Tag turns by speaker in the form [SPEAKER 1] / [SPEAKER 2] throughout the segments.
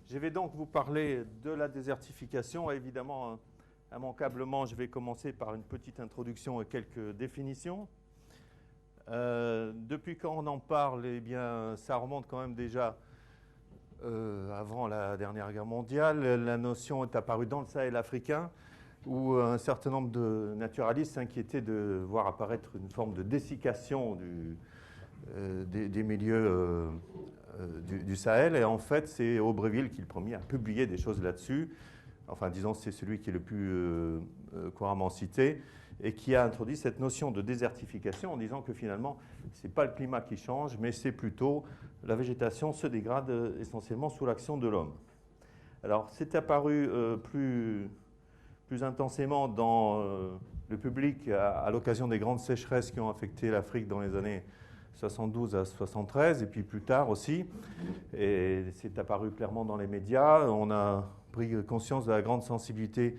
[SPEAKER 1] Je vais donc vous parler de la désertification. Évidemment, immanquablement, je vais commencer par une petite introduction et quelques définitions. Depuis quand on en parle, eh bien, ça remonte quand même déjà avant la dernière guerre mondiale. La notion est apparue dans le Sahel africain, où un certain nombre de naturalistes s'inquiétaient de voir apparaître une forme de dessiccation des milieux du Sahel. Et en fait, c'est Aubreville qui est le premier à publier des choses là-dessus. Enfin, disons, c'est celui qui est le plus couramment cité et qui a introduit cette notion de désertification en disant que finalement, ce n'est pas le climat qui change, mais c'est plutôt la végétation se dégrade essentiellement sous l'action de l'homme. Alors, c'est apparu plus intensément dans le public à l'occasion des grandes sécheresses qui ont affecté l'Afrique dans les années 72 à 73, et puis plus tard aussi. Et c'est apparu clairement dans les médias. On a pris conscience de la grande sensibilité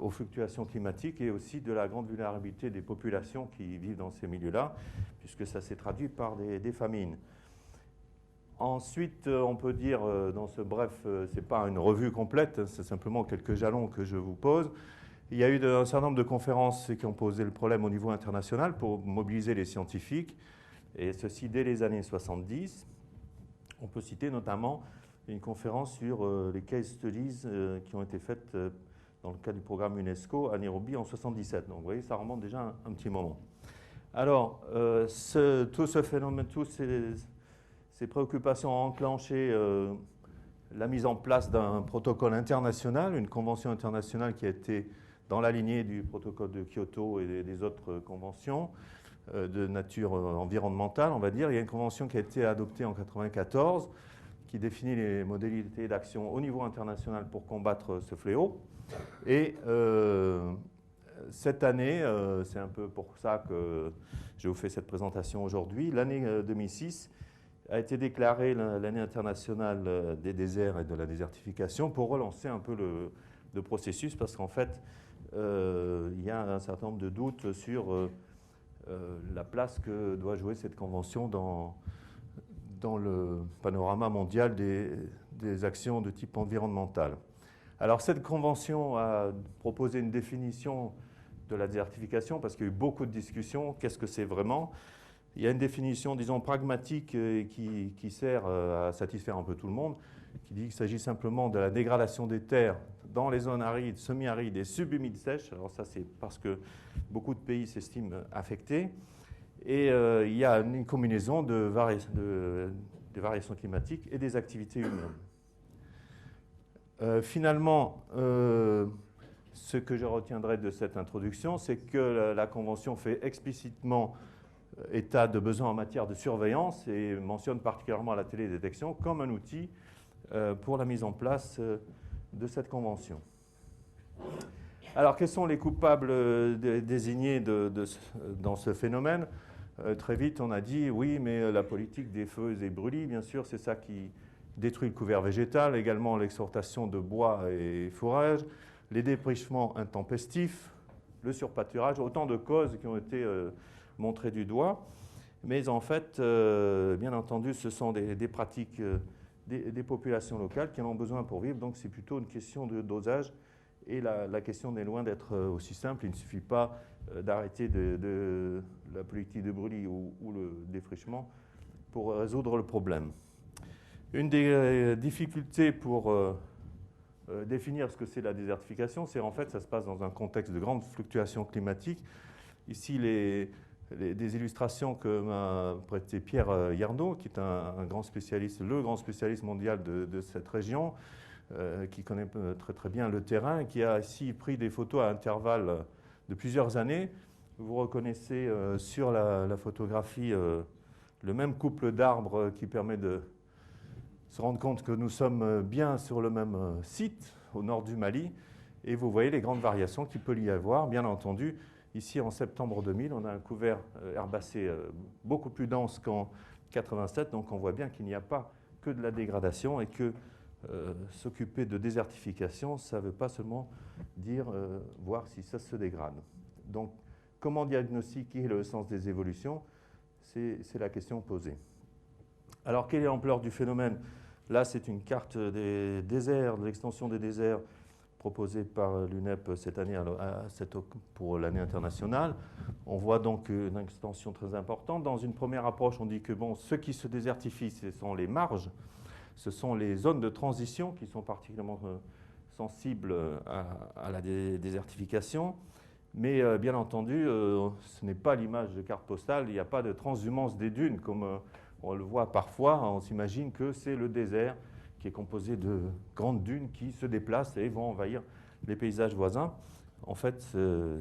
[SPEAKER 1] aux fluctuations climatiques et aussi de la grande vulnérabilité des populations qui vivent dans ces milieux-là, puisque ça s'est traduit par des famines. Ensuite, on peut dire, dans ce bref, ce n'est pas une revue complète, c'est simplement quelques jalons que je vous pose. Il y a eu un certain nombre de conférences qui ont posé le problème au niveau international pour mobiliser les scientifiques, et ceci dès les années 70. On peut citer notamment une conférence sur les case studies qui ont été faites dans le cadre du programme UNESCO à Nairobi en 77. Donc vous voyez, ça remonte déjà un petit moment. Alors, tout ce phénomène, tous ces préoccupations ont enclenché la mise en place d'un protocole international, une convention internationale qui a été dans la lignée du protocole de Kyoto et des autres conventions de nature environnementale, on va dire. Il y a une convention qui a été adoptée en 1994 qui définit les modalités d'action au niveau international pour combattre ce fléau. Et cette année, c'est un peu pour ça que je vous fais cette présentation aujourd'hui, l'année 2006 a été déclarée l'année internationale des déserts et de la désertification pour relancer un peu le processus, parce qu'en fait, il y a un certain nombre de doutes sur la place que doit jouer cette convention dans le panorama mondial des actions de type environnemental. Alors cette convention a proposé une définition de la désertification parce qu'il y a eu beaucoup de discussions. Qu'est-ce que c'est vraiment ? Il y a une définition, disons, pragmatique qui sert à satisfaire un peu tout le monde, qui dit qu'il s'agit simplement de la dégradation des terres dans les zones arides, semi-arides et subhumides sèches. Alors ça, c'est parce que beaucoup de pays s'estiment affectés. Et il y a une combinaison de variations climatiques et des activités humaines. Finalement, ce que je retiendrai de cette introduction, c'est que la Convention fait explicitement état de besoins en matière de surveillance et mentionne particulièrement la télédétection comme un outil pour la mise en place de cette convention. Alors, quels sont les coupables désignés dans ce phénomène ? Très vite, on a dit, oui, mais la politique des feux et brûlis, bien sûr, c'est ça qui détruit le couvert végétal, également l'exportation de bois et fourrage, les déprissements intempestifs, le surpâturage, autant de causes qui ont été montrées du doigt. Mais en fait, bien entendu, ce sont des pratiques des populations locales qui en ont besoin pour vivre, donc c'est plutôt une question de dosage. Et la question n'est loin d'être aussi simple. Il ne suffit pas d'arrêter de la politique de brûlis ou le défrichement pour résoudre le problème. Une des difficultés pour définir ce que c'est la désertification, c'est en fait ça se passe dans un contexte de grandes fluctuations climatiques. Ici, des illustrations que m'a prêté Pierre Yarnaud, qui est un grand spécialiste, le grand spécialiste mondial de cette région, qui connaît très très bien le terrain, qui a ici pris des photos à intervalles de plusieurs années. Vous reconnaissez sur la photographie le même couple d'arbres qui permet de se rendre compte que nous sommes bien sur le même site, au nord du Mali, et vous voyez les grandes variations qu'il peut y avoir. Bien entendu, ici en septembre 2000, on a un couvert herbacé beaucoup plus dense qu'en 87, donc on voit bien qu'il n'y a pas que de la dégradation et que s'occuper de désertification, ça ne veut pas seulement dire voir si ça se dégrade. Donc, comment diagnostiquer le sens des évolutions ? C'est la question posée. Alors, quelle est l'ampleur du phénomène ? Là, c'est une carte des déserts, de l'extension des déserts proposée par l'UNEP cette année pour l'année internationale. On voit donc une extension très importante. Dans une première approche, on dit que bon, ce qui se désertifie, ce sont les marges, ce sont les zones de transition qui sont particulièrement sensibles à la désertification. Mais bien entendu, ce n'est pas l'image de carte postale, il n'y a pas de transhumance des dunes comme on le voit parfois. On s'imagine que c'est le désert qui est composé de grandes dunes qui se déplacent et vont envahir les paysages voisins. En fait,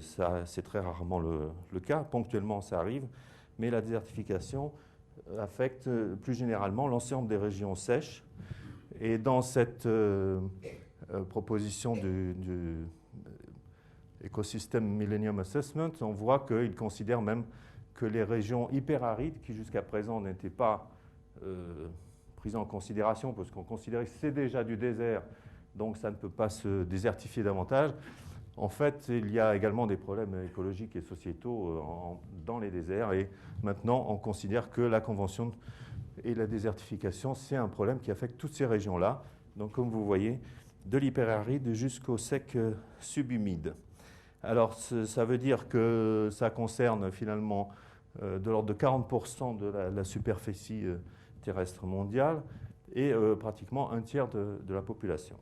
[SPEAKER 1] c'est très rarement le cas. Ponctuellement, ça arrive, mais la désertification affecte plus généralement l'ensemble des régions sèches. Et dans cette proposition du Ecosystem Millennium Assessment, on voit qu'il considère même que les régions hyperarides, qui jusqu'à présent n'étaient pas prises en considération, parce qu'on considérait que c'est déjà du désert, donc ça ne peut pas se désertifier davantage. En fait, il y a également des problèmes écologiques et sociétaux dans les déserts, et maintenant on considère que la Convention et la désertification, c'est un problème qui affecte toutes ces régions-là. Donc comme vous voyez, de l'hyperaride jusqu'au sec subhumide. Alors ça veut dire que ça concerne finalement de l'ordre de 40% de la superficie terrestre mondiale et pratiquement un tiers de la population.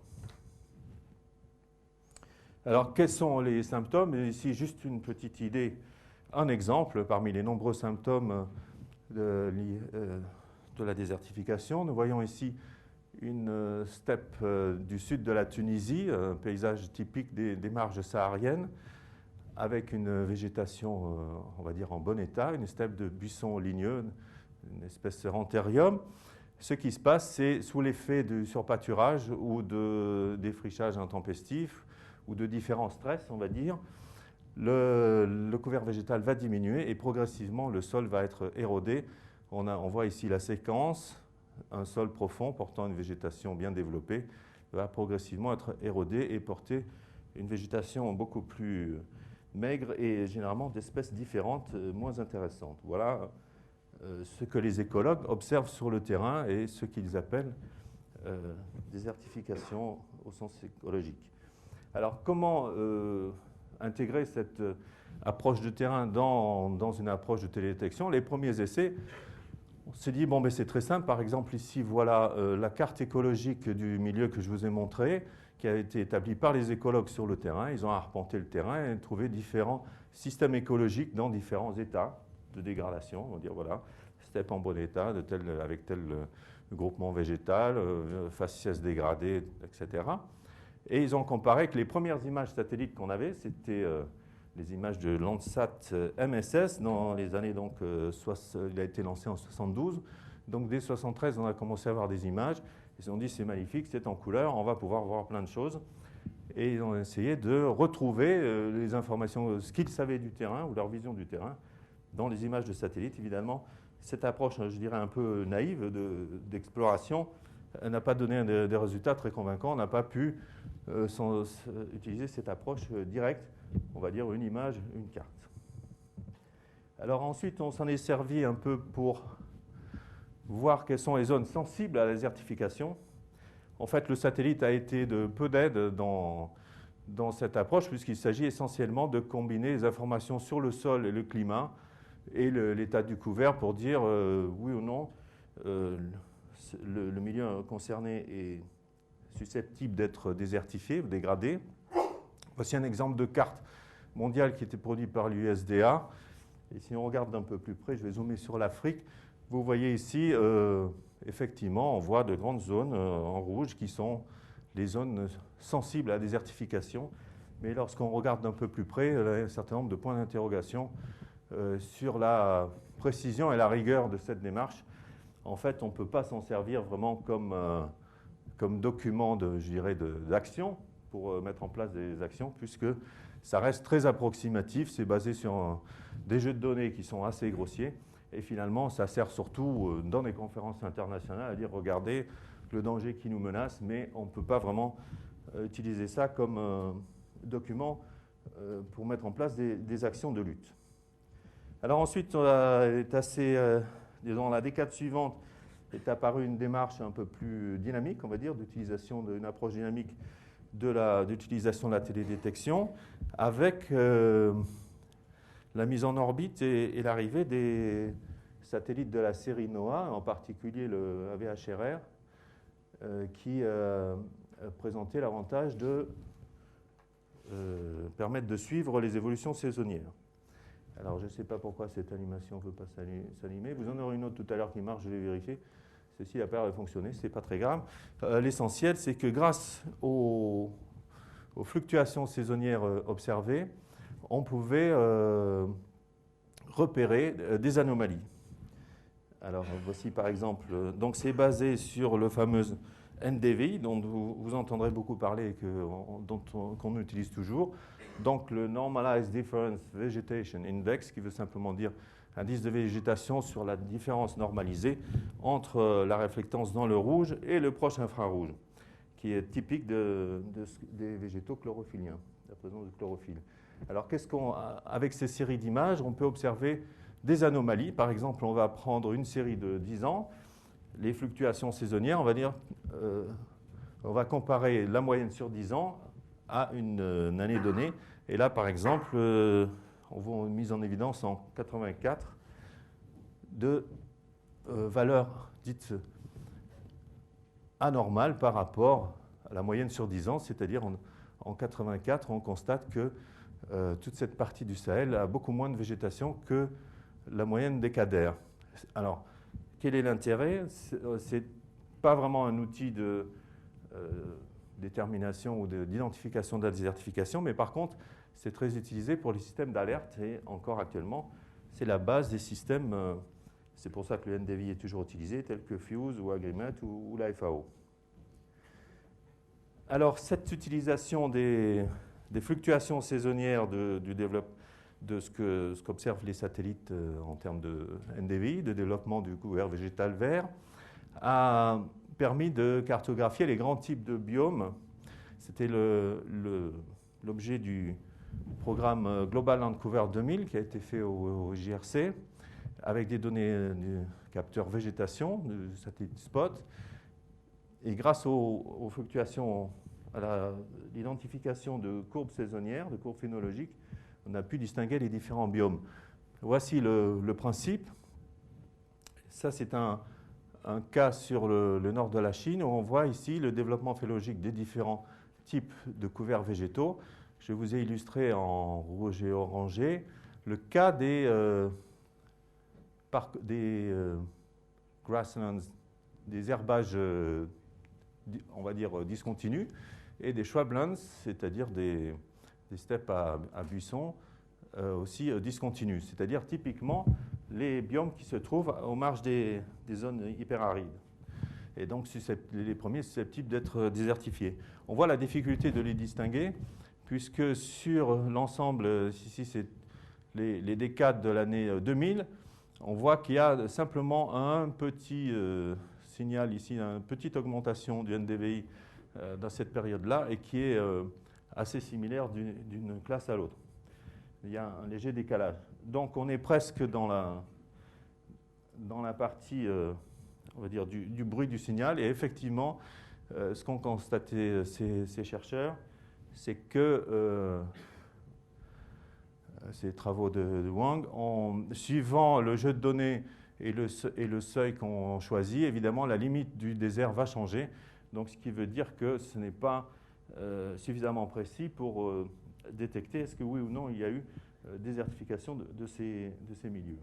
[SPEAKER 1] Alors quels sont les symptômes? Ici juste une petite idée, un exemple parmi les nombreux symptômes de la désertification. Nous voyons ici une steppe du sud de la Tunisie, un paysage typique des marges sahariennes, avec une végétation, on va dire, en bon état, une steppe de buissons ligneux, une espèce de ranthérium. Ce qui se passe, c'est sous l'effet du surpâturage ou de défrichage intempestif ou de différents stress, on va dire, le couvert végétal va diminuer et progressivement le sol va être érodé. On voit ici la séquence, un sol profond portant une végétation bien développée va progressivement être érodé et porter une végétation beaucoup plus maigre et généralement d'espèces différentes, moins intéressantes. Voilà ce que les écologues observent sur le terrain et ce qu'ils appellent désertification au sens écologique. Alors comment intégrer cette approche de terrain dans une approche de télédétection? Les premiers essais, on s'est dit, bon, ben, c'est très simple. Par exemple, ici, voilà la carte écologique du milieu que je vous ai montré, qui a été établie par les écologues sur le terrain. Ils ont arpenté le terrain et trouvé différents systèmes écologiques dans différents états de dégradation. On va dire, voilà, steppe en bon état, avec tel groupement végétal, faciès dégradé, etc. Et ils ont comparé que les premières images satellites qu'on avait, c'était les images de Landsat MSS dans les années, donc, il a été lancé en 72. Donc dès 73, on a commencé à avoir des images. Ils ont dit c'est magnifique, c'est en couleur, on va pouvoir voir plein de choses. Et ils ont essayé de retrouver les informations, ce qu'ils savaient du terrain ou leur vision du terrain dans les images de satellites. Évidemment, cette approche, je dirais un peu naïve d'exploration, n'a pas donné des résultats très convaincants. On n'a pas pu utiliser cette approche directe, on va dire une image, une carte. Alors ensuite, on s'en est servi un peu pour voir quelles sont les zones sensibles à la désertification. En fait, le satellite a été de peu d'aide dans cette approche, puisqu'il s'agit essentiellement de combiner les informations sur le sol et le climat et l'état du couvert pour dire oui ou non le milieu concerné est susceptible d'être désertifié ou dégradé. Voici un exemple de carte mondiale qui était produite par l'USDA. Et si on regarde d'un peu plus près, je vais zoomer sur l'Afrique. Vous voyez ici, effectivement, on voit de grandes zones en rouge qui sont les zones sensibles à la désertification. Mais lorsqu'on regarde d'un peu plus près, il y a un certain nombre de points d'interrogation sur la précision et la rigueur de cette démarche. En fait, on ne peut pas s'en servir vraiment comme document d'action pour mettre en place des actions, puisque ça reste très approximatif, c'est basé sur des jeux de données qui sont assez grossiers, et finalement, ça sert surtout dans des conférences internationales à dire, regardez, le danger qui nous menace, mais on ne peut pas vraiment utiliser ça comme document pour mettre en place des actions de lutte. Alors ensuite, on est assez, disons, la décade suivante, est apparue une démarche un peu plus dynamique, on va dire, d'utilisation d'une approche dynamique d'utilisation de la télédétection, avec la mise en orbite et l'arrivée des satellites de la série NOAA, en particulier le AVHRR, qui présentait l'avantage de permettre de suivre les évolutions saisonnières. Alors, je ne sais pas pourquoi cette animation ne peut pas s'animer. Vous en aurez une autre tout à l'heure qui marche, je vais vérifier. Ceci n'a pas l'air de fonctionner, ce n'est pas très grave. L'essentiel, c'est que grâce aux fluctuations saisonnières observées, on pouvait repérer des anomalies. Alors, voici par exemple, donc c'est basé sur le fameux NDVI, dont vous entendrez beaucoup parler et qu'on utilise toujours. Donc, le Normalized Difference Vegetation Index, qui veut simplement dire indice de végétation sur la différence normalisée entre la réflectance dans le rouge et le proche infrarouge, qui est typique des végétaux chlorophylliens, la présence de chlorophylle. Alors, avec ces séries d'images, on peut observer des anomalies. Par exemple, on va prendre une série de 10 ans, les fluctuations saisonnières, on va comparer la moyenne sur 10 ans à une année donnée. Et là, par exemple, on voit une mise en évidence en 84 de valeurs dites anormales par rapport à la moyenne sur 10 ans, c'est-à-dire en 84, on constate que toute cette partie du Sahel a beaucoup moins de végétation que la moyenne des CADER. Alors, quel est l'intérêt? Ce n'est pas vraiment un outil de détermination ou d'identification de la désertification, mais par contre, c'est très utilisé pour les systèmes d'alerte et encore actuellement, c'est la base des systèmes, c'est pour ça que le NDVI est toujours utilisé, tels que FUSE ou Agreement ou la FAO. Alors, cette utilisation des fluctuations saisonnières du développement de ce qu'observent les satellites en termes de NDVI, de développement du couvert végétal vert, a permis de cartographier les grands types de biomes. C'était l'objet du programme Global Land Cover 2000 qui a été fait au JRC avec des données du capteur végétation, du satellite SPOT. Et grâce aux fluctuations, à l'identification de courbes saisonnières, de courbes phénologiques, on a pu distinguer les différents biomes. Voici le principe. Ça, c'est un cas sur le nord de la Chine où on voit ici le développement phénologique des différents types de couverts végétaux. Je vous ai illustré en rouge et orangé le cas des grasslands, des herbages, on va dire, discontinus, et des shrublands, c'est-à-dire des steppes à buissons, aussi discontinus, c'est-à-dire typiquement les biomes qui se trouvent aux marges des zones hyperarides. Et donc, les premiers susceptibles d'être désertifiés. On voit la difficulté de les distinguer, puisque sur l'ensemble, ici c'est les décades de l'année 2000, on voit qu'il y a simplement un petit signal ici, une petite augmentation du NDVI dans cette période-là, et qui est assez similaire d'une classe à l'autre. Il y a un léger décalage. Donc on est presque dans la partie, on va dire, du bruit du signal. Et effectivement, ce qu'ont constaté ces chercheurs, c'est que ces travaux de Wang, suivant le jeu de données et le seuil qu'on choisit, évidemment, la limite du désert va changer. Donc, ce qui veut dire que ce n'est pas suffisamment précis pour détecter est-ce que oui ou non il y a eu désertification de ces milieux.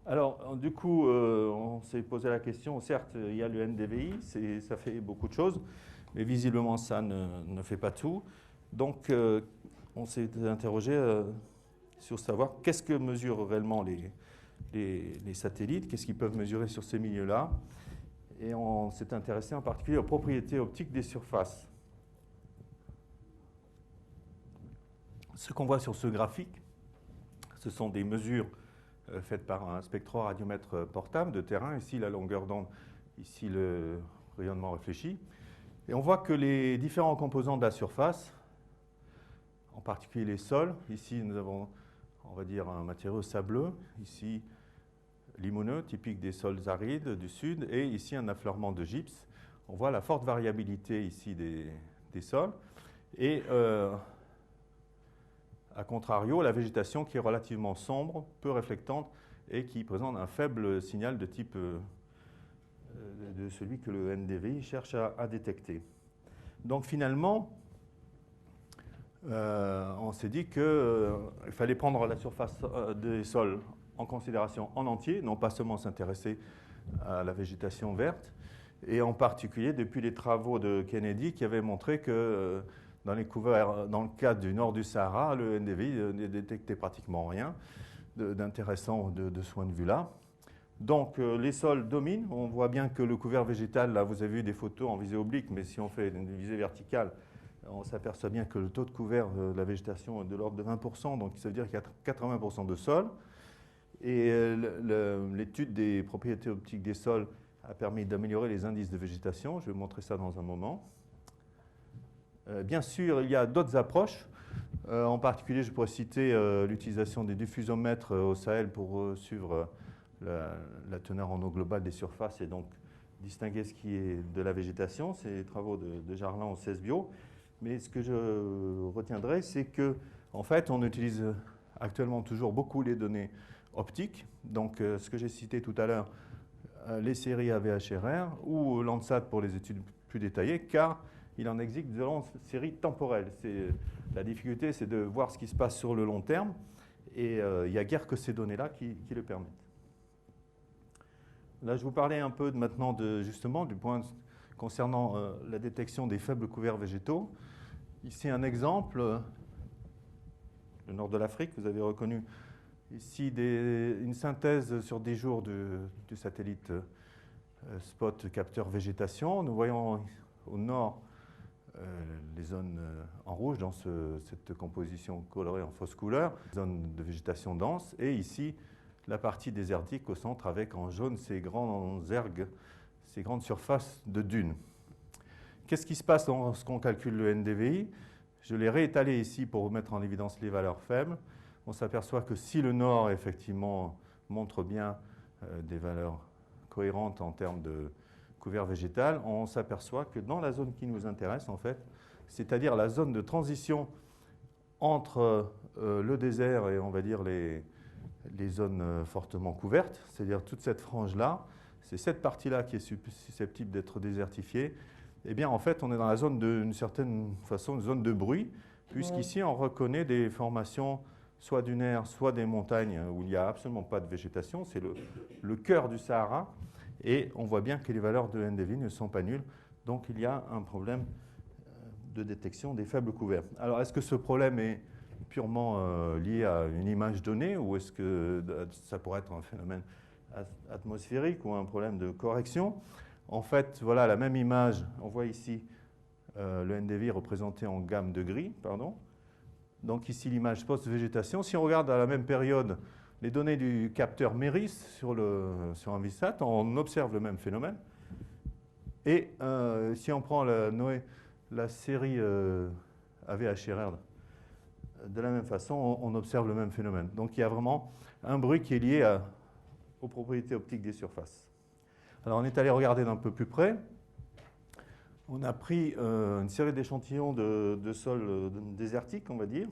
[SPEAKER 1] Alors, du coup, on s'est posé la question, certes, il y a le NDVI, ça fait beaucoup de choses, mais visiblement, ça ne fait pas tout. Donc, on s'est interrogé sur savoir qu'est-ce que mesurent réellement les satellites, qu'est-ce qu'ils peuvent mesurer sur ces milieux-là. Et on s'est intéressé en particulier aux propriétés optiques des surfaces. Ce qu'on voit sur ce graphique, ce sont des mesures faites par un spectro-radiomètre portable de terrain. Ici, la longueur d'onde, ici, le rayonnement réfléchi. Et on voit que les différents composants de la surface, en particulier les sols, ici, nous avons, on va dire, un matériau sableux, ici, limoneux, typique des sols arides du sud, et ici un affleurement de gypse. On voit la forte variabilité ici des sols, et a contrario, la végétation qui est relativement sombre, peu réflectante, et qui présente un faible signal de type de celui que le NDVI cherche à détecter. Donc finalement, on s'est dit qu'il fallait prendre la surface des sols en considération en entier, non pas seulement s'intéresser à la végétation verte, et en particulier depuis les travaux de Kennedy qui avaient montré que dans les couverts, dans le cadre du nord du Sahara, le NDVI ne détectait pratiquement rien d'intéressant de ce point de vue-là. Donc les sols dominent, on voit bien que le couvert végétal, là vous avez vu des photos en visée oblique, mais si on fait une visée verticale, on s'aperçoit bien que le taux de couvert de la végétation est de l'ordre de 20%, donc ça veut dire qu'il y a 80% de sol. Et l'étude des propriétés optiques des sols a permis d'améliorer les indices de végétation. Je vais vous montrer ça dans un moment. Bien sûr, il y a d'autres approches. En particulier, je pourrais citer l'utilisation des diffusomètres au Sahel pour suivre la teneur en eau globale des surfaces et donc distinguer ce qui est de la végétation. C'est les travaux de Jarlin au CESBio. Mais ce que je retiendrai, c'est qu'en fait, on utilise actuellement toujours beaucoup les données optiques. Donc, ce que j'ai cité tout à l'heure, les séries AVHRR ou Landsat pour les études plus détaillées, car il en existe de longues séries temporelles. La difficulté, c'est de voir ce qui se passe sur le long terme, et il n'y a guère que ces données-là qui le permettent. Là, je vous parlais un peu maintenant justement du point concernant la détection des faibles couverts végétaux. Ici, un exemple, le nord de l'Afrique, vous avez reconnu ici une synthèse sur 10 jours du satellite Spot capteur végétation. Nous voyons au nord les zones en rouge dans cette composition colorée en fausse couleur, zone de végétation dense, et ici la partie désertique au centre avec en jaune ces grands ergues, ces grandes surfaces de dunes. Qu'est-ce qui se passe lorsqu'on calcule le NDVI? Je l'ai réétalé ici pour vous mettre en évidence les valeurs faibles. On s'aperçoit que si le nord, effectivement, montre bien des valeurs cohérentes en termes de couvert végétal, on s'aperçoit que dans la zone qui nous intéresse, en fait, c'est-à-dire la zone de transition entre le désert et, on va dire, les zones fortement couvertes, c'est-à-dire toute cette frange-là, c'est cette partie-là qui est susceptible d'être désertifiée. Eh bien, en fait, on est dans la zone d'une certaine façon, une zone de bruit, puisqu'ici, on reconnaît des formations soit dunaires, soit des montagnes où il n'y a absolument pas de végétation. C'est le cœur du Sahara. Et on voit bien que les valeurs de NDVI ne sont pas nulles. Donc, il y a un problème de détection des faibles couverts. Alors, est-ce que ce problème est purement lié à une image donnée ou est-ce que ça pourrait être un phénomène atmosphérique ou un problème de correction? En fait, voilà la même image. On voit ici le NDVI représenté en gamme de gris. Pardon. Donc ici, l'image post-végétation. Si on regarde à la même période les données du capteur MERIS sur un VISAT, on observe le même phénomène. Et si on prend la série AVHRR, de la même façon, on observe le même phénomène. Donc il y a vraiment un bruit qui est lié aux propriétés optiques des surfaces. Alors on est allé regarder d'un peu plus près. On a pris une série d'échantillons de sols désertiques, on va dire,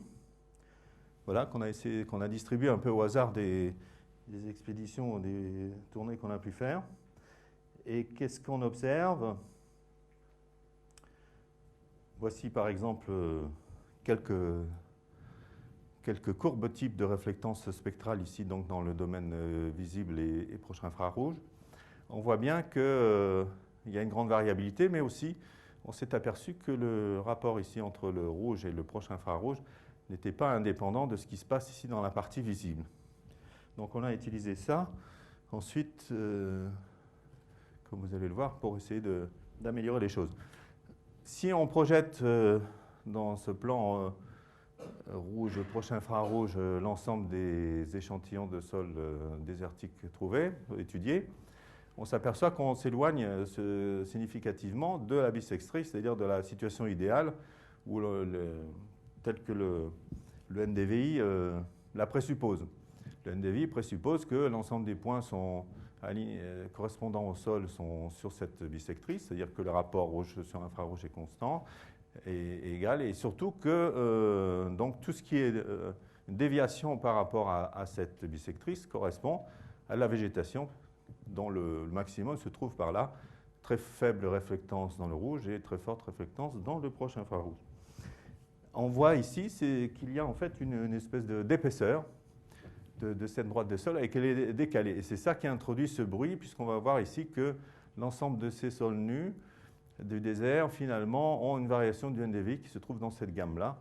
[SPEAKER 1] voilà, qu'on a distribué un peu au hasard des expéditions, des tournées qu'on a pu faire. Et qu'est-ce qu'on observe? Voici par exemple quelques courbes types de réflectance spectrale ici, donc dans le domaine visible et proche infrarouge. On voit bien qu'il y a une grande variabilité, mais aussi on s'est aperçu que le rapport ici entre le rouge et le proche infrarouge n'était pas indépendant de ce qui se passe ici dans la partie visible. Donc on a utilisé ça ensuite, comme vous allez le voir, pour essayer d'améliorer les choses. Si on projette dans ce plan rouge, proche infrarouge, l'ensemble des échantillons de sol désertique trouvés, étudiés, on s'aperçoit qu'on s'éloigne significativement de la bissextrie, c'est-à-dire de la situation idéale où telle que le NDVI la présuppose. Le NDVI présuppose que l'ensemble des points correspondant au sol sont sur cette bisectrice, c'est-à-dire que le rapport rouge sur infrarouge est constant et égal, et surtout que donc tout ce qui est déviation par rapport à cette bisectrice correspond à la végétation dont le maximum se trouve par là, très faible réflectance dans le rouge et très forte réflectance dans le proche infrarouge. On voit ici qu'il y a en fait une espèce d'épaisseur de cette droite de sol et qu'elle est décalée. Et c'est ça qui introduit ce bruit, puisqu'on va voir ici que l'ensemble de ces sols nus du désert, finalement, ont une variation du NDVI qui se trouve dans cette gamme-là.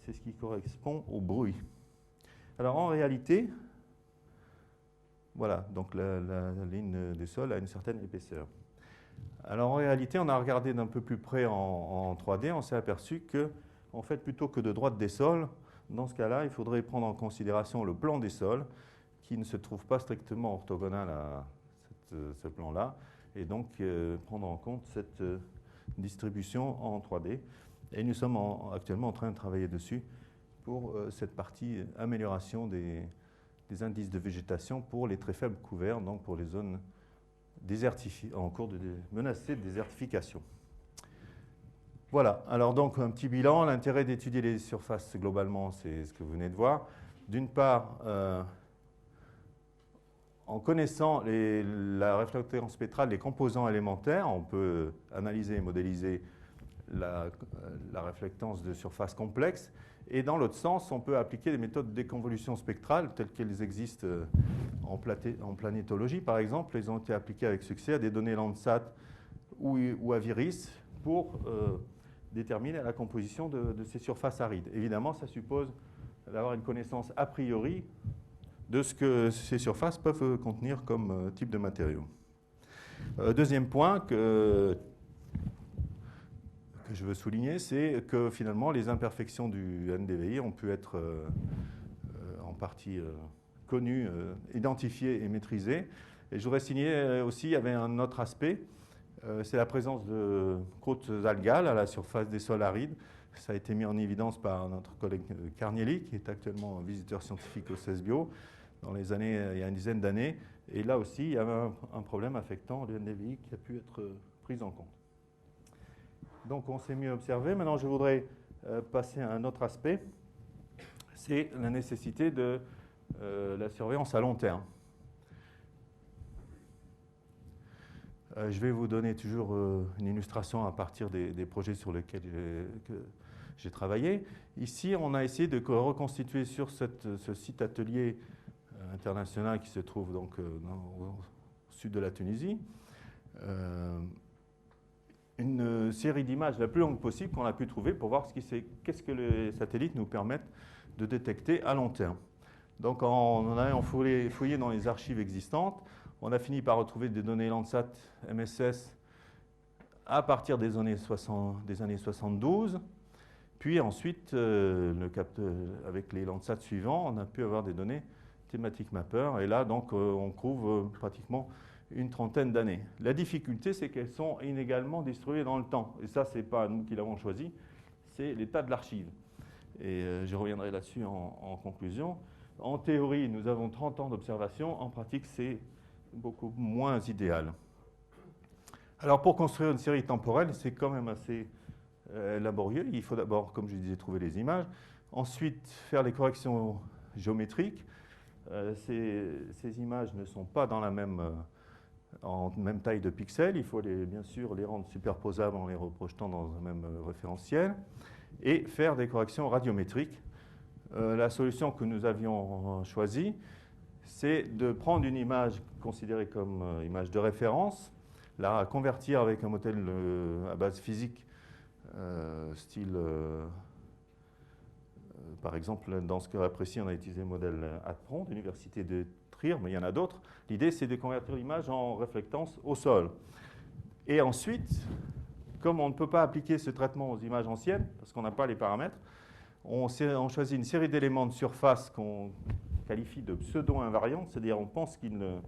[SPEAKER 1] C'est ce qui correspond au bruit. Alors en réalité, voilà, donc la ligne du sol a une certaine épaisseur. Alors en réalité, on a regardé d'un peu plus près en 3D, on s'est aperçu que, en fait, plutôt que de droite des sols, dans ce cas-là, il faudrait prendre en considération le plan des sols, qui ne se trouve pas strictement orthogonal à ce plan-là, et donc prendre en compte cette distribution en 3D. Et nous sommes actuellement en train de travailler dessus pour cette partie amélioration des indices de végétation pour les très faibles couverts, donc pour les zones en cours de menacées de désertification. Voilà, alors donc un petit bilan. L'intérêt d'étudier les surfaces globalement, c'est ce que vous venez de voir. D'une part, en connaissant la réflexion spectrale des composants élémentaires, on peut analyser et modéliser la réflectance de surfaces complexes. Et dans l'autre sens, on peut appliquer des méthodes de déconvolution spectrale telles qu'elles existent en planétologie, par exemple. Elles ont été appliquées avec succès à des données Landsat ou à Viris pour déterminer la composition de ces surfaces arides. Évidemment, ça suppose d'avoir une connaissance a priori de ce que ces surfaces peuvent contenir comme type de matériaux. Deuxième point que je veux souligner, c'est que finalement les imperfections du NDVI ont pu être en partie connues, identifiées et maîtrisées. Et je voudrais signaler aussi, il y avait un autre aspect, c'est la présence de croûtes algales à la surface des sols arides. Ça a été mis en évidence par notre collègue Carnielli, qui est actuellement visiteur scientifique au CESBio, il y a une dizaine d'années. Et là aussi, il y avait un problème affectant le NDVI qui a pu être pris en compte. Donc on s'est mieux observé. Maintenant, je voudrais passer à un autre aspect. C'est la nécessité de la surveillance à long terme. Je vais vous donner toujours une illustration à partir des projets sur lesquels j'ai travaillé. Ici, on a essayé de reconstituer sur ce site atelier international qui se trouve donc au sud de la Tunisie, une série d'images la plus longue possible qu'on a pu trouver pour voir qu'est-ce que les satellites nous permettent de détecter à long terme. Donc en ayant fouillé dans les archives existantes, on a fini par retrouver des données Landsat MSS à partir des années 72. Puis ensuite, avec les Landsat suivants, on a pu avoir des données thématiques mapper. Et là, donc, on couvre pratiquement une trentaine d'années. La difficulté, c'est qu'elles sont inégalement distribuées dans le temps. Et ça, ce n'est pas nous qui l'avons choisi, c'est l'état de l'archive. Et je reviendrai là-dessus en conclusion. En théorie, nous avons 30 ans d'observation. En pratique, c'est beaucoup moins idéal. Alors, pour construire une série temporelle, c'est quand même assez laborieux. Il faut d'abord, comme je disais, trouver les images. Ensuite, faire les corrections géométriques. Ces images ne sont pas dans la même taille de pixels. Il faut bien sûr les rendre superposables en les reprojetant dans un même référentiel. Et faire des corrections radiométriques. La solution que nous avions choisie, c'est de prendre une image considérée comme image de référence, la convertir avec un modèle à base physique, style, par exemple, dans ce cas précis, on a utilisé le modèle Atpron de l'université de Trier, mais il y en a d'autres. L'idée, c'est de convertir l'image en réflectance au sol. Et ensuite, comme on ne peut pas appliquer ce traitement aux images anciennes, parce qu'on n'a pas les paramètres, on choisit une série d'éléments de surface qu'on qualifie de pseudo-invariants, c'est-à-dire on pense qu'ils ne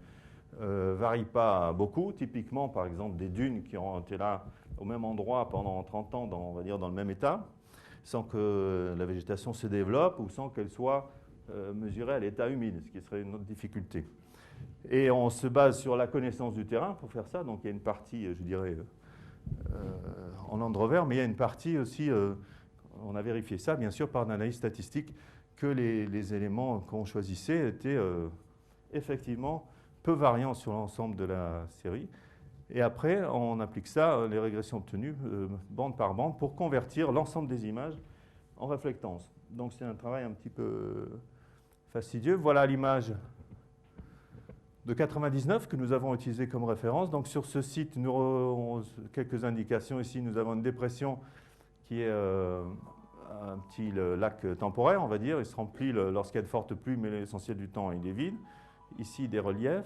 [SPEAKER 1] varient pas beaucoup. Typiquement, par exemple, des dunes qui ont été là au même endroit pendant 30 ans, on va dire dans le même état, sans que la végétation se développe ou sans qu'elle soit mesuré à l'état humide, ce qui serait une autre difficulté. Et on se base sur la connaissance du terrain pour faire ça. Donc il y a une partie, je dirais, en Land Rover, mais il y a une partie aussi, on a vérifié ça, bien sûr, par une analyse statistique, que les éléments qu'on choisissait étaient effectivement peu variants sur l'ensemble de la série. Et après, on applique ça, les régressions obtenues, bande par bande, pour convertir l'ensemble des images en réflectance. Donc c'est un travail un petit peu fastidieux. Voilà l'image de 99 que nous avons utilisé comme référence. Donc sur ce site, nous avons quelques indications. Ici, nous avons une dépression qui est un petit lac temporaire, on va dire. Il se remplit lorsqu'il y a de fortes pluies, mais l'essentiel du temps, il est vide. Ici, des reliefs.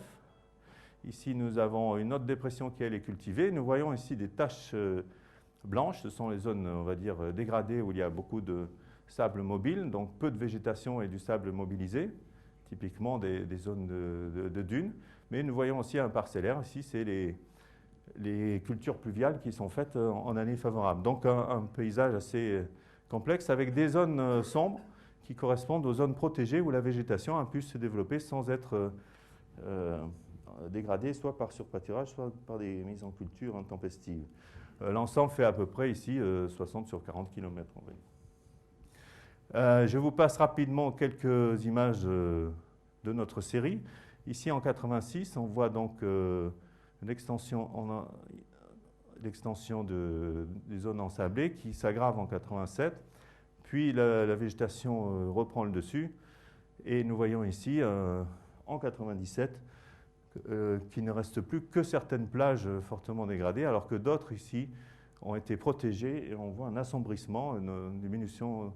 [SPEAKER 1] Ici, nous avons une autre dépression qui elle est cultivée. Nous voyons ici des taches blanches. Ce sont les zones, on va dire, dégradées où il y a beaucoup de sable mobile, donc peu de végétation et du sable mobilisé, typiquement des zones de dunes. Mais nous voyons aussi un parcellaire. Ici, c'est les cultures pluviales qui sont faites en année favorable. Donc un paysage assez complexe avec des zones sombres qui correspondent aux zones protégées où la végétation a pu se développer sans être dégradée, soit par surpâturage, soit par des mises en culture intempestives. L'ensemble fait à peu près ici 60 sur 40 km. Je vous passe rapidement quelques images de notre série. Ici en 86, on voit donc l'extension des zones ensablées qui s'aggrave en 87. Puis la végétation reprend le dessus. Et nous voyons ici en 97 qu'il ne reste plus que certaines plages fortement dégradées, alors que d'autres ici ont été protégées et on voit un assombrissement, une diminution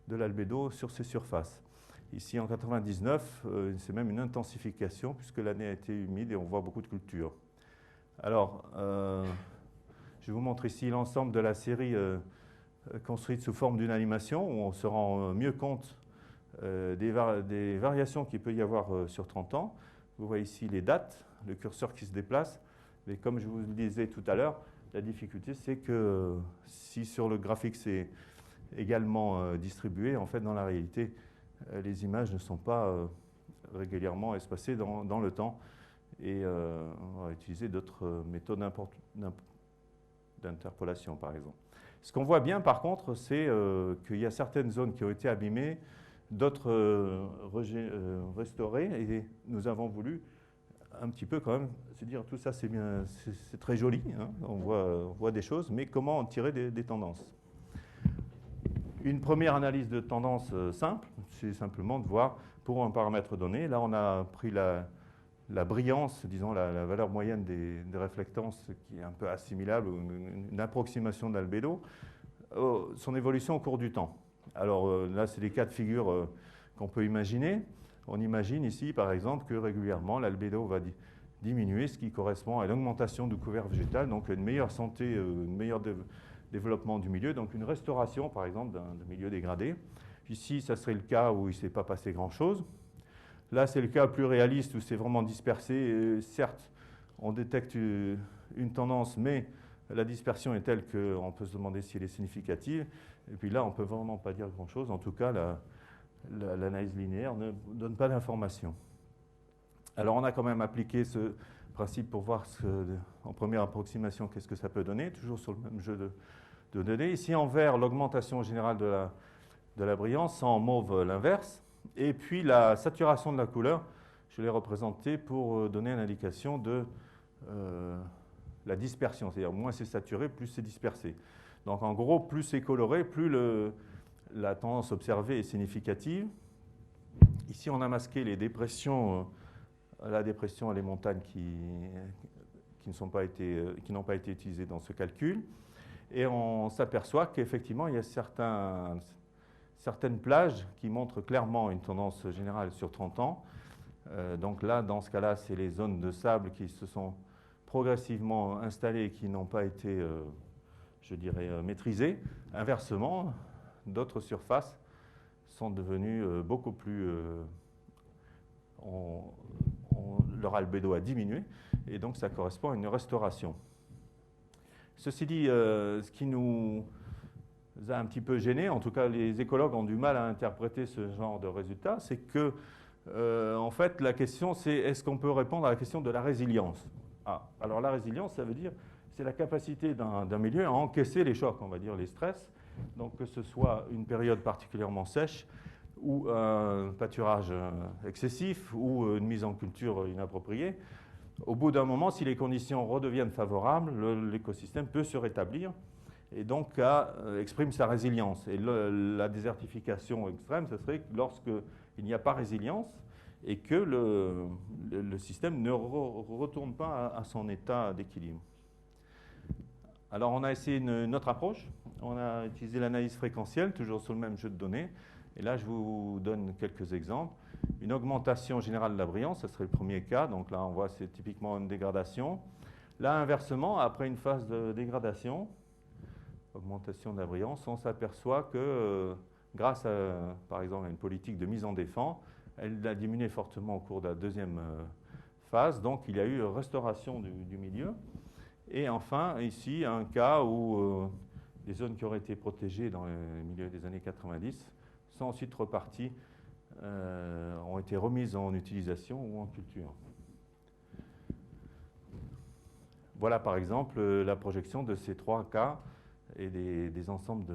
[SPEAKER 1] de l'albédo sur ces surfaces. Ici en 99, c'est même une intensification puisque l'année a été humide et on voit beaucoup de cultures. Alors, je vous montre ici l'ensemble de la série construite sous forme d'une animation où on se rend mieux compte des variations qu'il peut y avoir sur 30 ans. Vous voyez ici les dates, le curseur qui se déplace. Mais comme je vous le disais tout à l'heure, la difficulté, c'est que si sur le graphique c'est également distribué, en fait, dans la réalité, les images ne sont pas régulièrement espacées dans le temps. Et on va utiliser d'autres méthodes d'interpolation, par exemple. Ce qu'on voit bien, par contre, c'est qu'il y a certaines zones qui ont été abîmées, d'autres restaurées, et nous avons voulu un petit peu quand même se dire tout ça c'est bien, c'est très joli, hein, on voit des choses, mais comment en tirer des tendances? Une première analyse de tendance simple, c'est simplement de voir pour un paramètre donné. Là, on a pris la brillance, disons la valeur moyenne des réflectances qui est un peu assimilable, une approximation de l'albédo, son évolution au cours du temps. Alors là, c'est les cas de figure qu'on peut imaginer. On imagine ici, par exemple, que régulièrement, l'albédo va diminuer, ce qui correspond à l'augmentation du couvert végétal, donc une meilleure santé, un meilleur développement du milieu, donc une restauration, par exemple, d'un milieu dégradé. Ici, ça serait le cas où il ne s'est pas passé grand-chose. Là, c'est le cas plus réaliste où c'est vraiment dispersé. Certes, on détecte une tendance, mais la dispersion est telle qu'on peut se demander si elle est significative. Et puis là, on ne peut vraiment pas dire grand-chose. En tout cas, l'analyse linéaire ne donne pas d'informations. Alors, on a quand même appliqué ce principe pour voir en première approximation qu'est-ce que ça peut donner, toujours sur le même jeu de données. Ici, en vert, l'augmentation générale de la brillance, en mauve, l'inverse. Et puis, la saturation de la couleur, je l'ai représentée pour donner une indication de la dispersion. C'est-à-dire, moins c'est saturé, plus c'est dispersé. Donc, en gros, plus c'est coloré, plus la tendance observée est significative. Ici, on a masqué les dépressions, la dépression et les montagnes qui n'ont pas été utilisées dans ce calcul. Et on s'aperçoit qu'effectivement, il y a certaines plages qui montrent clairement une tendance générale sur 30 ans. Donc là, dans ce cas-là, c'est les zones de sable qui se sont progressivement installées et qui n'ont pas été, je dirais, maîtrisées. Inversement, d'autres surfaces sont devenues beaucoup plus... leur albédo a diminué, et donc ça correspond à une restauration. Ceci dit, ce qui nous a un petit peu gêné, en tout cas les écologues ont du mal à interpréter ce genre de résultat, c'est que, en fait, la question c'est est-ce qu'on peut répondre à la question de la résilience? Ah, alors la résilience, ça veut dire c'est la capacité d'un milieu à encaisser les chocs, on va dire les stress, donc que ce soit une période particulièrement sèche, ou un pâturage excessif, ou une mise en culture inappropriée. Au bout d'un moment, si les conditions redeviennent favorables, l'écosystème peut se rétablir et donc exprime sa résilience. Et la désertification extrême, ce serait lorsqu'il n'y a pas résilience et que le système ne retourne pas à son état d'équilibre. Alors on a essayé une autre approche. On a utilisé l'analyse fréquentielle, toujours sur le même jeu de données. Et là, je vous donne quelques exemples. Une augmentation générale de la brillance, ce serait le premier cas. Donc là, on voit c'est typiquement une dégradation. Là, inversement, après une phase de dégradation, augmentation de la brillance, on s'aperçoit que grâce par exemple, à une politique de mise en défense, elle a diminué fortement au cours de la deuxième phase. Donc il y a eu restauration du milieu. Et enfin, ici, un cas où les zones qui auraient été protégées dans le milieu des années 90 sont ensuite reparties, ont été remises en utilisation ou en culture. Voilà par exemple la projection de ces trois cas et des ensembles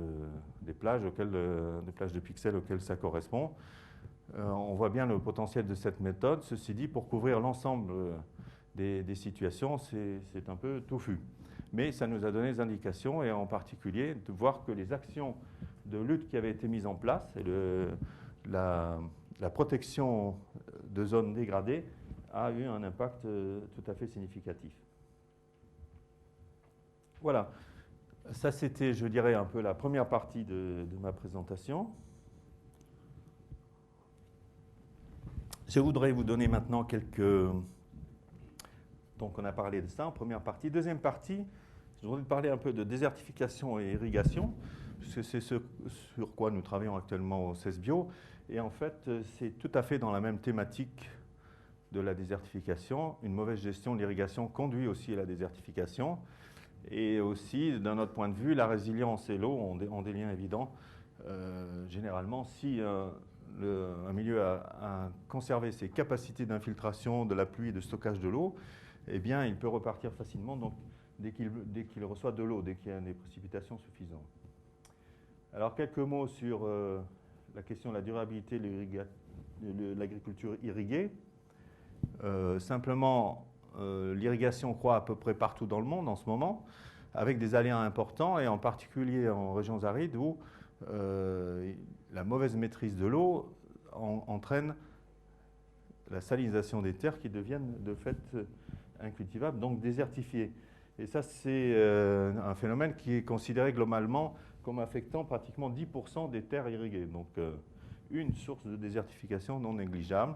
[SPEAKER 1] des plages, des plages de pixels auxquelles ça correspond. On voit bien le potentiel de cette méthode. Ceci dit, pour couvrir l'ensemble des situations, c'est un peu touffu. Mais ça nous a donné des indications, et en particulier de voir que les actions de lutte qui avaient été mises en place, et la protection de zones dégradées, a eu un impact tout à fait significatif. Voilà. Ça, c'était, je dirais, un peu la première partie de ma présentation. Je voudrais vous donner maintenant quelques... Donc, on a parlé de ça en première partie. Deuxième partie, je voudrais parler un peu de désertification et irrigation, puisque c'est ce sur quoi nous travaillons actuellement au CESBio. Et en fait, c'est tout à fait dans la même thématique de la désertification. Une mauvaise gestion de l'irrigation conduit aussi à la désertification. Et aussi, d'un autre point de vue, la résilience et l'eau ont des liens évidents. Généralement, si un milieu a conservé ses capacités d'infiltration de la pluie et de stockage de l'eau, eh bien, il peut repartir facilement donc, dès qu'il reçoit de l'eau, dès qu'il y a des précipitations suffisantes. Alors, quelques mots sur la question de la durabilité de l'agriculture irriguée. Simplement, l'irrigation croît à peu près partout dans le monde en ce moment, avec des aléas importants, et en particulier en régions arides où la mauvaise maîtrise de l'eau entraîne la salinisation des terres qui deviennent de fait incultivables, donc désertifiées. Et ça, c'est un phénomène qui est considéré globalement comme affectant pratiquement 10% des terres irriguées. Donc, une source de désertification non négligeable.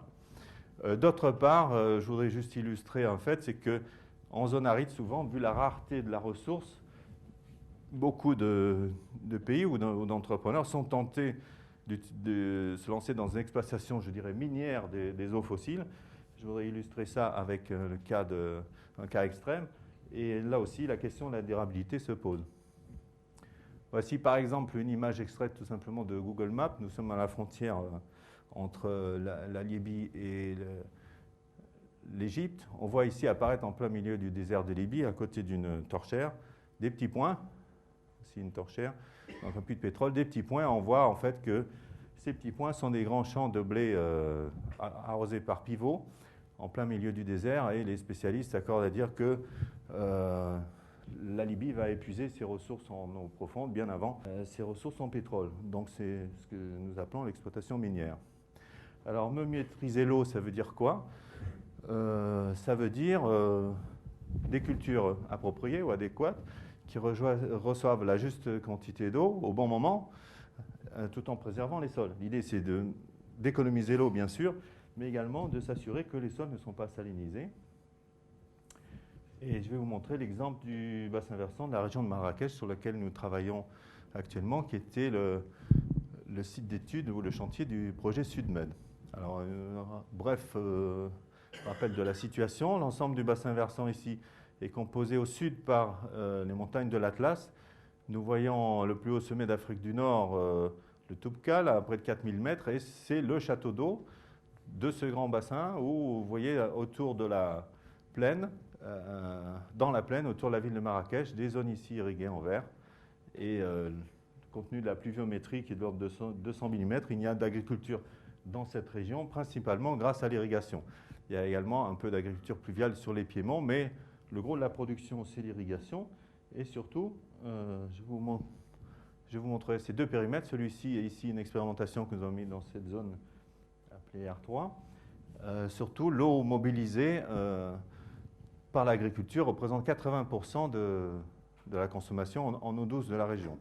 [SPEAKER 1] D'autre part, je voudrais juste illustrer un fait, c'est qu'en zone aride, souvent, vu la rareté de la ressource, beaucoup de pays ou d'entrepreneurs sont tentés de se lancer dans une exploitation, je dirais, minière des eaux fossiles. Je voudrais illustrer ça avec un cas extrême. Et là aussi, la question de la durabilité se pose. Voici par exemple une image extraite tout simplement de Google Maps. Nous sommes à la frontière entre la Libye et l'Égypte. On voit ici apparaître en plein milieu du désert de Libye, à côté d'une torchère, des petits points. Ici une torchère, donc un puits de pétrole, des petits points. On voit en fait que ces petits points sont des grands champs de blé arrosés par pivot, en plein milieu du désert, et les spécialistes s'accordent à dire que la Libye va épuiser ses ressources en eau profonde bien avant ses ressources en pétrole. Donc c'est ce que nous appelons l'exploitation minière. Alors, me maîtriser l'eau, ça veut dire quoi? Ça veut dire des cultures appropriées ou adéquates qui reçoivent la juste quantité d'eau au bon moment, tout en préservant les sols. L'idée, c'est d'économiser l'eau, bien sûr, mais également de s'assurer que les sols ne sont pas salinisés. Et je vais vous montrer l'exemple du bassin versant de la région de Marrakech sur lequel nous travaillons actuellement, qui était le site d'étude ou le chantier du projet SUDMED. Alors, bref rappel de la situation. L'ensemble du bassin versant ici est composé au sud par les montagnes de l'Atlas. Nous voyons le plus haut sommet d'Afrique du Nord, le Toubkal, à près de 4000 mètres, et c'est le château d'eau de ce grand bassin où vous voyez autour de la plaine, dans la plaine, autour de la ville de Marrakech, des zones ici irriguées en vert. Et compte tenu de la pluviométrie qui est de l'ordre de 200 mm, il n'y a d'agriculture dans cette région, principalement grâce à l'irrigation. Il y a également un peu d'agriculture pluviale sur les piémonts, mais le gros de la production, c'est l'irrigation. Et surtout, je vous montrerai ces deux périmètres. Celui-ci est ici une expérimentation que nous avons mise dans cette zone appelée R3. Surtout, l'eau mobilisée par l'agriculture représente 80% de la consommation en eau douce de la région.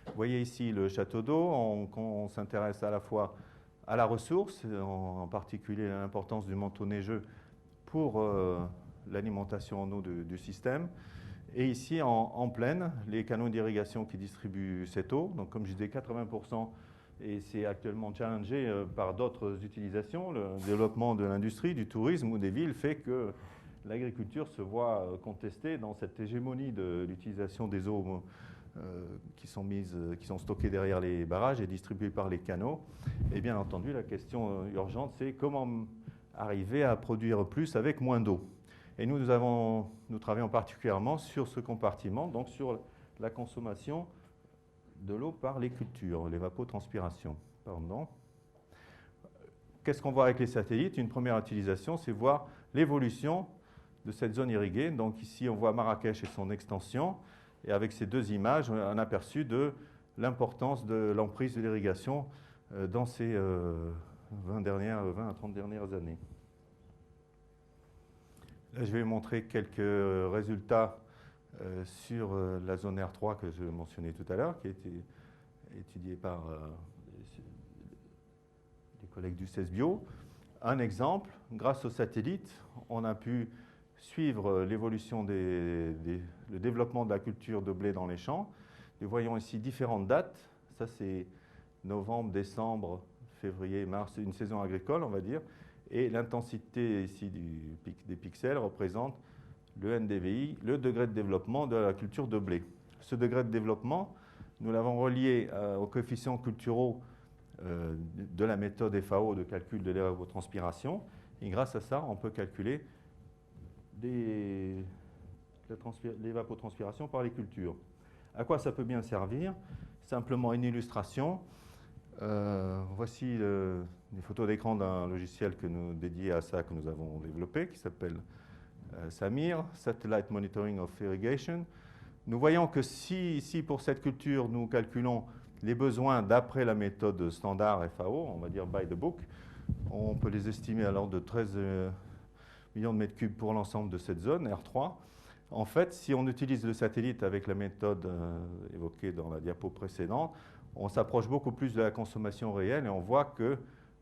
[SPEAKER 1] Vous voyez ici le château d'eau. On s'intéresse à la fois à la ressource, en particulier à l'importance du manteau neigeux pour l'alimentation en eau du système. Et ici, en plaine, les canaux d'irrigation qui distribuent cette eau. Donc, comme je disais, 80%, et c'est actuellement challengé par d'autres utilisations. Le développement de l'industrie, du tourisme ou des villes fait que l'agriculture se voit contestée dans cette hégémonie de l'utilisation des eaux qui sont stockées derrière les barrages et distribuées par les canaux. Et bien entendu, la question urgente, c'est comment arriver à produire plus avec moins d'eau. Et nous travaillons particulièrement sur ce compartiment, donc sur la consommation de l'eau par les cultures, l'évapotranspiration. Qu'est-ce qu'on voit avec les satellites? Une première utilisation, c'est voir l'évolution de cette zone irriguée. Donc ici, on voit Marrakech et son extension. Et avec ces deux images, un aperçu de l'importance de l'emprise de l'irrigation dans ces 20 à 30 dernières années. Là, je vais vous montrer quelques résultats sur la zone R3 que je mentionnais tout à l'heure, qui a été étudiée par les collègues du CESBio. Un exemple, grâce aux satellites, on a pu suivre l'évolution le développement de la culture de blé dans les champs. Nous voyons ici différentes dates. Ça, c'est novembre, décembre, février, mars, une saison agricole, on va dire. Et l'intensité ici des pixels représente le NDVI, le degré de développement de la culture de blé. Ce degré de développement, nous l'avons relié aux coefficients culturaux de la méthode FAO de calcul de l'évapotranspiration. Et grâce à ça, on peut calculer l'évapotranspiration par les cultures. À quoi ça peut bien servir? Simplement une illustration. Voici des photos d'écran d'un logiciel dédié à ça que nous avons développé, qui s'appelle SAMIR, Satellite Monitoring of Irrigation. Nous voyons que si pour cette culture, nous calculons les besoins d'après la méthode standard FAO, on va dire by the book, on peut les estimer à l'ordre de 13 millions de mètres cubes pour l'ensemble de cette zone, R3. En fait, si on utilise le satellite avec la méthode évoquée dans la diapo précédente, on s'approche beaucoup plus de la consommation réelle et on voit que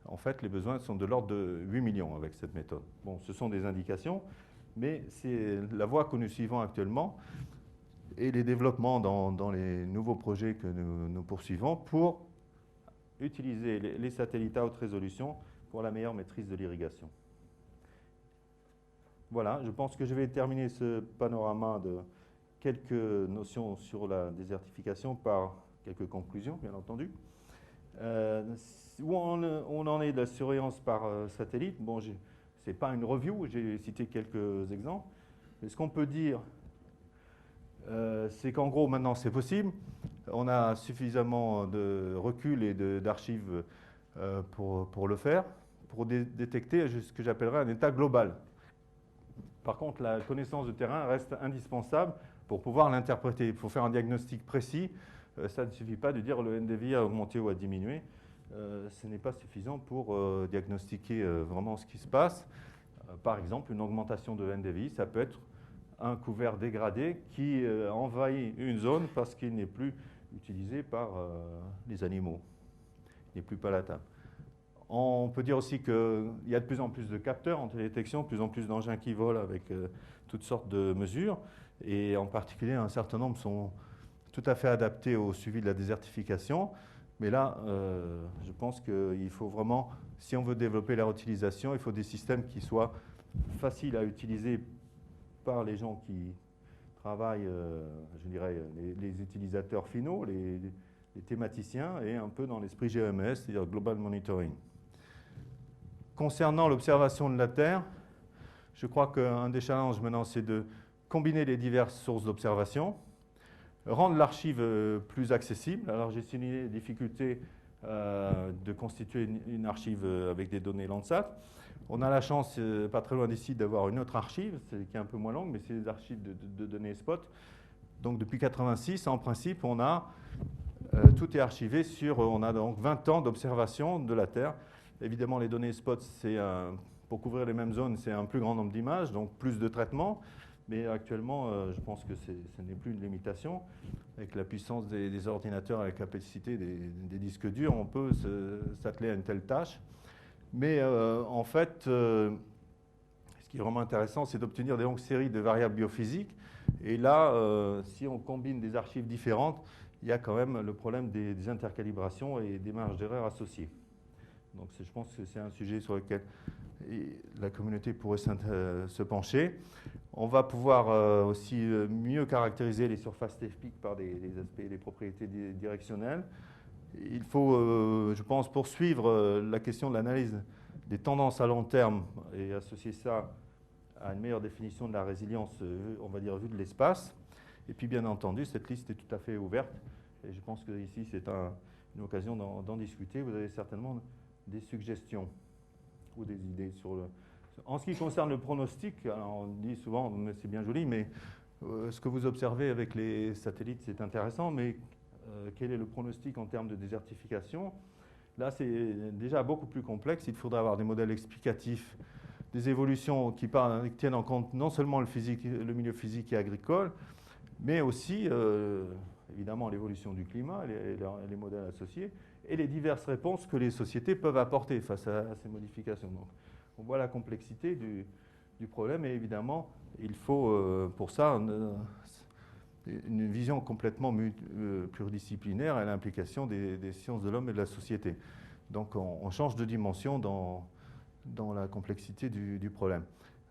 [SPEAKER 1] en fait, les besoins sont de l'ordre de 8 millions avec cette méthode. Bon, ce sont des indications, mais c'est la voie que nous suivons actuellement et les développements dans les nouveaux projets que nous poursuivons pour utiliser les satellites à haute résolution pour la meilleure maîtrise de l'irrigation. Voilà, je pense que je vais terminer ce panorama de quelques notions sur la désertification par quelques conclusions, bien entendu. Où on en est de la surveillance par satellite? Bon, ce n'est pas une review, j'ai cité quelques exemples. Mais ce qu'on peut dire, c'est qu'en gros, maintenant, c'est possible. On a suffisamment de recul et d'archives pour le faire, pour détecter ce que j'appellerais un état global. Par contre, la connaissance de terrain reste indispensable pour pouvoir l'interpréter. Il faut faire un diagnostic précis. Ça ne suffit pas de dire le NDVI a augmenté ou a diminué. Ce n'est pas suffisant pour diagnostiquer vraiment ce qui se passe. Par exemple, une augmentation de NDVI, ça peut être un couvert dégradé qui envahit une zone parce qu'il n'est plus utilisé par les animaux. Il n'est plus palatable. On peut dire aussi qu'il y a de plus en plus de capteurs en télédétection, de plus en plus d'engins qui volent avec toutes sortes de mesures. Et en particulier, un certain nombre sont tout à fait adaptés au suivi de la désertification. Mais là, je pense qu'il faut vraiment, si on veut développer la réutilisation, il faut des systèmes qui soient faciles à utiliser par les gens qui travaillent, je dirais, les utilisateurs finaux, les thématiciens, et un peu dans l'esprit GMS, c'est-à-dire Global Monitoring. Concernant l'observation de la Terre, je crois qu'un des challenges maintenant, c'est de combiner les diverses sources d'observation, rendre l'archive plus accessible. Alors j'ai souligné les difficultés de constituer une archive avec des données Landsat. On a la chance, pas très loin d'ici, d'avoir une autre archive, qui est un peu moins longue, mais c'est des archives de données spot. Donc depuis 1986, en principe, tout est archivé on a donc 20 ans d'observation de la Terre. Évidemment, les données spot, pour couvrir les mêmes zones, c'est un plus grand nombre d'images, donc plus de traitements. Mais actuellement, je pense que ce n'est plus une limitation. Avec la puissance des ordinateurs et la capacité des disques durs, on peut s'atteler à une telle tâche. Mais en fait, ce qui est vraiment intéressant, c'est d'obtenir des longues séries de variables biophysiques. Et là, si on combine des archives différentes, il y a quand même le problème des intercalibrations et des marges d'erreur associées. Donc je pense que c'est un sujet sur lequel la communauté pourrait se pencher. On va pouvoir aussi mieux caractériser les surfaces techniques par des aspects, des propriétés directionnelles. Il faut, je pense, poursuivre la question de l'analyse des tendances à long terme et associer ça à une meilleure définition de la résilience, on va dire, vue de l'espace. Et puis, bien entendu, cette liste est tout à fait ouverte. Et je pense que ici, c'est une occasion d'en discuter. Vous avez certainement des suggestions ou des idées sur le... En ce qui concerne le pronostic, alors on dit souvent, c'est bien joli, mais ce que vous observez avec les satellites, c'est intéressant, mais quel est le pronostic en termes de désertification? Là, c'est déjà beaucoup plus complexe. Il faudra avoir des modèles explicatifs, des évolutions qui tiennent en compte non seulement le milieu physique et agricole, mais aussi, évidemment, l'évolution du climat, les modèles associés, et les diverses réponses que les sociétés peuvent apporter face à ces modifications. Donc, on voit la complexité du problème, et évidemment, il faut pour ça une vision complètement pluridisciplinaire et l'implication des sciences de l'homme et de la société. Donc on change de dimension dans la complexité du problème.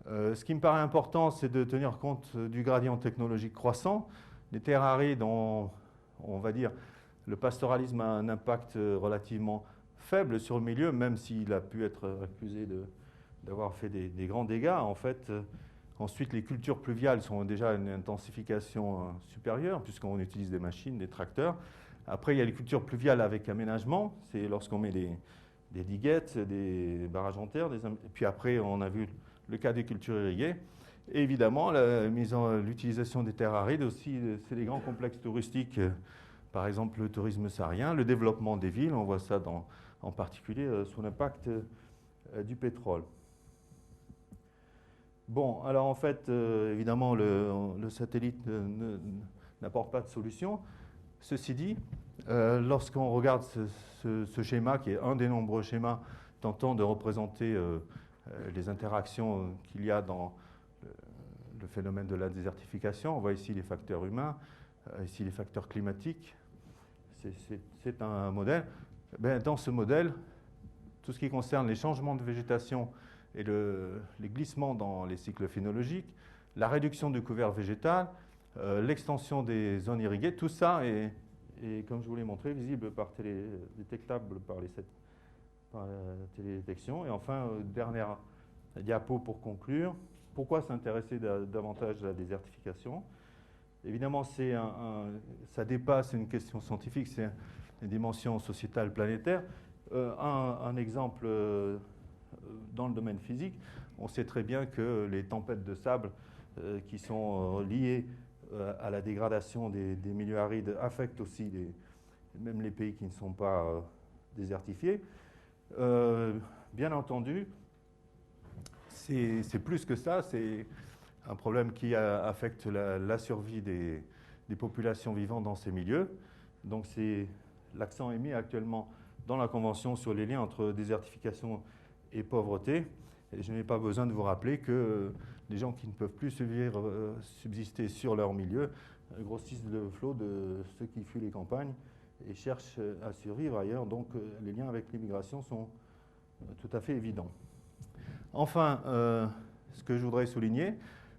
[SPEAKER 1] Ce qui me paraît important, c'est de tenir compte du gradient technologique croissant. Les terres arides, on va dire, le pastoralisme a un impact relativement faible sur le milieu, même s'il a pu être accusé d'avoir fait des grands dégâts. En fait, ensuite, les cultures pluviales sont déjà à une intensification supérieure, puisqu'on utilise des machines, des tracteurs. Après, il y a les cultures pluviales avec aménagement, c'est lorsqu'on met des diguettes, des barrages en terre. Et puis après, on a vu le cas des cultures irriguées. Et évidemment, l'utilisation des terres arides aussi, c'est les grands complexes touristiques, par exemple le tourisme saharien, le développement des villes, on voit ça en particulier sous l'impact du pétrole. Bon, alors en fait, évidemment, le satellite n'apporte pas de solution. Ceci dit, lorsqu'on regarde ce schéma, qui est un des nombreux schémas tentant de représenter les interactions qu'il y a dans le phénomène de la désertification, on voit ici les facteurs humains, ici les facteurs climatiques. C'est un modèle. Dans ce modèle, tout ce qui concerne les changements de végétation et les glissements dans les cycles phénologiques, la réduction du couvert végétal, l'extension des zones irriguées, tout ça est, comme je vous l'ai montré, visible détectable par la télédétection. Et enfin, dernière diapo pour conclure, pourquoi s'intéresser davantage à la désertification? Évidemment, ça dépasse une question scientifique, c'est une dimension sociétale planétaire. Un exemple dans le domaine physique, on sait très bien que les tempêtes de sable qui sont liées à la dégradation des milieux arides affectent aussi même les pays qui ne sont pas désertifiés. Bien entendu, c'est plus que ça, c'est un problème qui affecte la survie des populations vivant dans ces milieux. Donc l'accent est mis actuellement dans la Convention sur les liens entre désertification et pauvreté. Et je n'ai pas besoin de vous rappeler que les gens qui ne peuvent plus subsister sur leur milieu grossissent le flot de ceux qui fuient les campagnes et cherchent à survivre ailleurs. Donc les liens avec l'immigration sont tout à fait évidents. Enfin, ce que je voudrais souligner,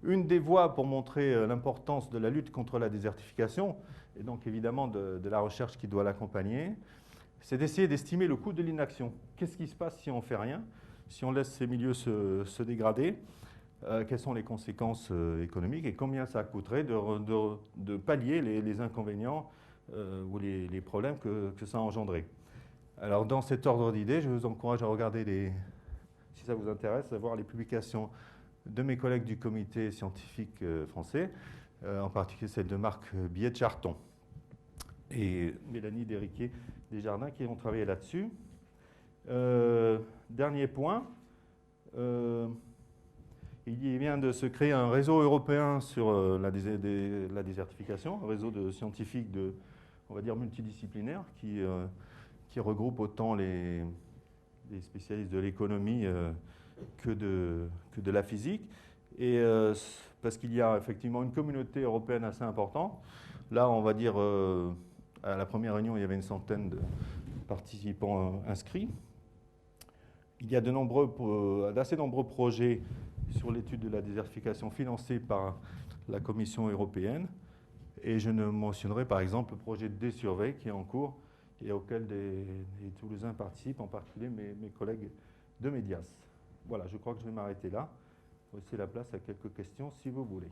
[SPEAKER 1] Une des voies pour montrer l'importance de la lutte contre la désertification, et donc évidemment de la recherche qui doit l'accompagner, c'est d'essayer d'estimer le coût de l'inaction. Qu'est-ce qui se passe si on ne fait rien, si on laisse ces milieux se dégrader, quelles sont les conséquences économiques et combien ça coûterait de pallier les inconvénients ou les problèmes que ça a engendré. Alors dans cet ordre d'idées, je vous encourage à regarder, si ça vous intéresse, à voir les publications de mes collègues du comité scientifique français, en particulier celle de Marc Billet-Charton et Mélanie Desriquier-Desjardins qui ont travaillé là-dessus. Dernier point, il vient de se créer un réseau européen sur la désertification, un réseau de scientifiques on va dire multidisciplinaires qui regroupe autant les spécialistes de l'économie que de la physique. Et parce qu'il y a effectivement une communauté européenne assez importante. Là, on va dire, à la première réunion, il y avait une centaine de participants inscrits. Il y a d'assez nombreux projets sur l'étude de la désertification financés par la Commission européenne. Et je ne mentionnerai par exemple le projet de Desurvey qui est en cours et auquel les Toulousains participent, en particulier mes collègues de Médias. Voilà, je crois que je vais m'arrêter là. Laisser la place à quelques questions si vous voulez.